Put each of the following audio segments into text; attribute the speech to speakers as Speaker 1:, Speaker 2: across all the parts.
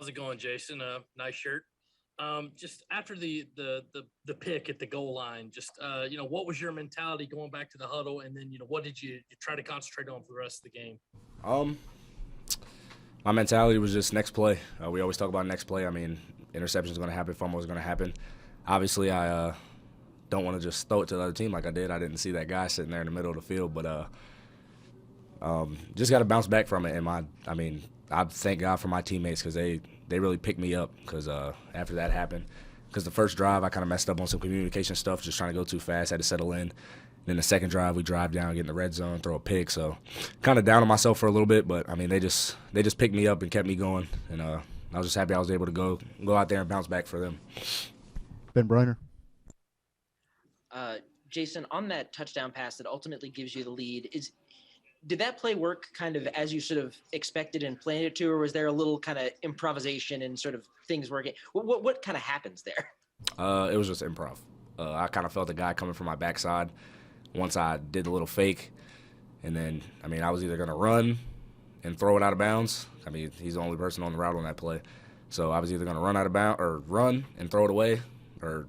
Speaker 1: How's it going, Jason? Nice shirt. Just after the pick at the goal line, what was your mentality going back to the huddle, and then what did you try to concentrate on for the rest of the game?
Speaker 2: My mentality was just next play. We always talk about next play. I mean, interception is going to happen, fumble is going to happen. Obviously, I don't want to just throw it to the other team like I did. I didn't see that guy sitting there in the middle of the field, but just got to bounce back from it. And I thank God for my teammates because they really picked me up because after that happened. Because the first drive, I kind of messed up on some communication stuff, just trying to go too fast, had to settle in. Then the second drive, we drive down, get in the red zone, throw a pick. So kind of down on myself for a little bit, but, I mean, they just picked me up and kept me going. And I was just happy I was able to go out there and bounce back for them.
Speaker 3: Ben Briner.
Speaker 4: Jason, on that touchdown pass that ultimately gives you the lead, did that play work kind of as you sort of expected and planned it to, or was there a little kind of improvisation and sort of things working? What kind of happens there?
Speaker 2: It was just improv. I kind of felt the guy coming from my backside once I did the little fake. And then, I was either going to run and throw it out of bounds. He's the only person on the route on that play. So I was either going to run out of bounds or run and throw it away or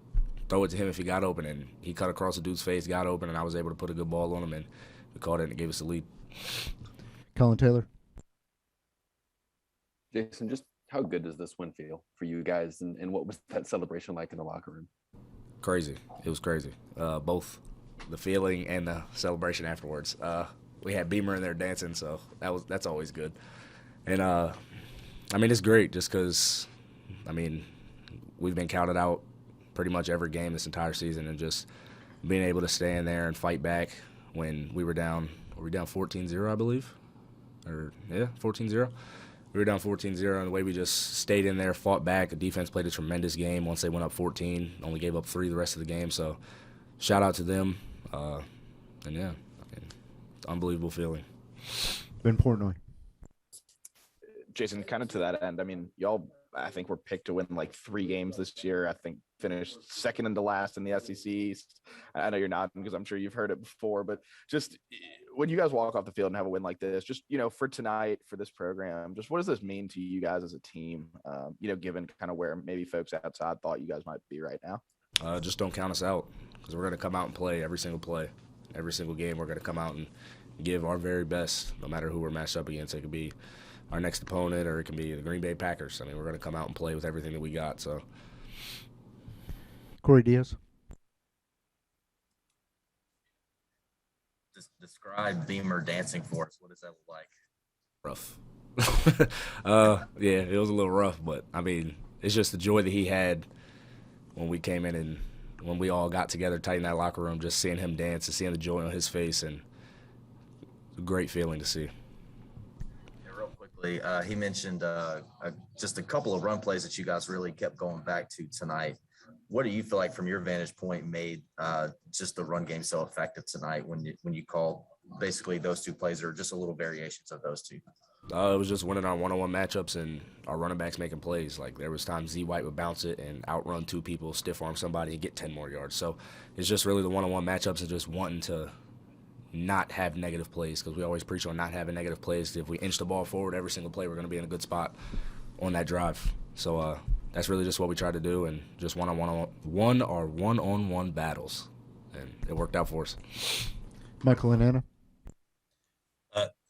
Speaker 2: throw it to him if he got open. And he cut across the dude's face, got open, and I was able to put a good ball on him, and we caught it and it gave us the lead.
Speaker 3: Colin Taylor.
Speaker 5: Jason, just how good does this win feel for you guys, and what was that celebration like in the locker room?
Speaker 2: Crazy. It was crazy. Both the feeling and the celebration afterwards. We had Beamer in there dancing, so that's always good. And, it's great just because, we've been counted out pretty much every game this entire season, and just being able to stay in there and fight back when we were down. Were we down 14-0, I believe? 14-0. We were down 14-0, and the way we just stayed in there, fought back. The defense played a tremendous game once they went up 14, only gave up 3 the rest of the game. So shout out to them. It's an unbelievable feeling.
Speaker 3: Ben Portnoy.
Speaker 6: Jason, kind of to that end, y'all, I think, were picked to win like 3 games this year. I think finished second and to last in the SEC East. I know you're not, because I'm sure you've heard it before, but just when you guys walk off the field and have a win like this, just, for tonight, for this program, just what does this mean to you guys as a team, given kind of where maybe folks outside thought you guys might be right now?
Speaker 2: Just don't count us out, because we're going to come out and play every single play. Every single game we're going to come out and give our very best, no matter who we're matched up against. It could be our next opponent, or it can be the Green Bay Packers. We're going to come out and play with everything that we got. So,
Speaker 3: Corey Diaz.
Speaker 7: Describe Beamer dancing for us. What does that look like?
Speaker 2: Rough. Yeah, it was a little rough, but it's just the joy that he had when we came in and when we all got together tight in that locker room, just seeing him dance and seeing the joy on his face, and a great feeling to see.
Speaker 7: Real quickly, he mentioned just a couple of run plays that you guys really kept going back to tonight. What do you feel like from your vantage point made just the run game so effective tonight when you call basically those 2 plays, or just a little variations of those 2?
Speaker 2: It was just winning our one-on-one matchups and our running backs making plays. Like, there was times Z White would bounce it and outrun 2 people, stiff arm somebody, and get 10 more yards. So it's just really the one-on-one matchups and just wanting to not have negative plays, because we always preach on not having negative plays. If we inch the ball forward every single play, we're going to be in a good spot on that drive. So that's really just what we tried to do, and just one-on-one battles, and it worked out for us.
Speaker 3: Michael and Anna.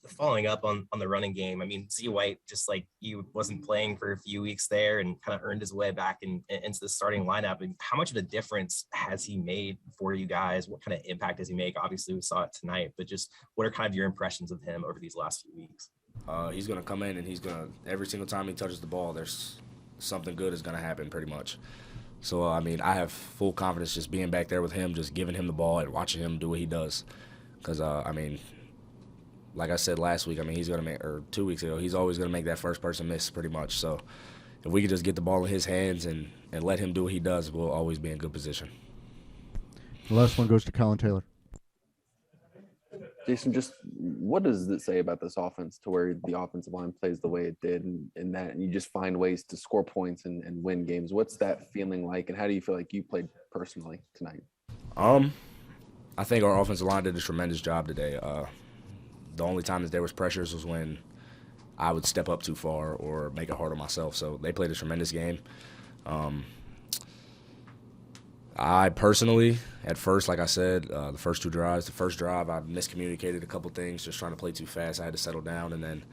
Speaker 8: Following up on the running game, Z White, just like you, wasn't playing for a few weeks there and kind of earned his way back into the starting lineup. And how much of a difference has he made for you guys? What kind of impact does he make? Obviously, we saw it tonight, but just what are kind of your impressions of him over these last few weeks?
Speaker 2: He's going to come in, and he's going to, every single time he touches the ball, there's something good is going to happen pretty much. So, I have full confidence just being back there with him, just giving him the ball and watching him do what he does. Because, like I said last week, he's going to make, or 2 weeks ago, he's always going to make that first person miss pretty much. So if we could just get the ball in his hands and let him do what he does, we'll always be in good position.
Speaker 3: The last one goes to Colin Taylor.
Speaker 5: Jason, just what does it say about this offense to where the offensive line plays the way it did, and you just find ways to score points and win games? What's that feeling like, and how do you feel like you played personally tonight?
Speaker 2: I think our offensive line did a tremendous job today. The only time that there was pressures was when I would step up too far or make it hard on myself. So they played a tremendous game. I personally, at first, like I said, the first two drives, the first drive, I miscommunicated a couple things, just trying to play too fast. I had to settle down, and then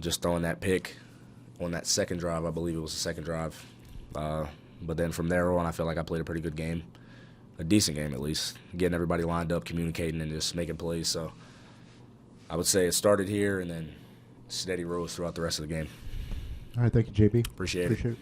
Speaker 2: just throwing that pick on that second drive, I believe it was the second drive. But then from there on, I feel like I played a pretty good game, a decent game at least, getting everybody lined up, communicating, and just making plays. So I would say it started here and then steady rose throughout the rest of the game.
Speaker 3: All right, thank you, JB.
Speaker 2: Appreciate it.
Speaker 3: Appreciate it.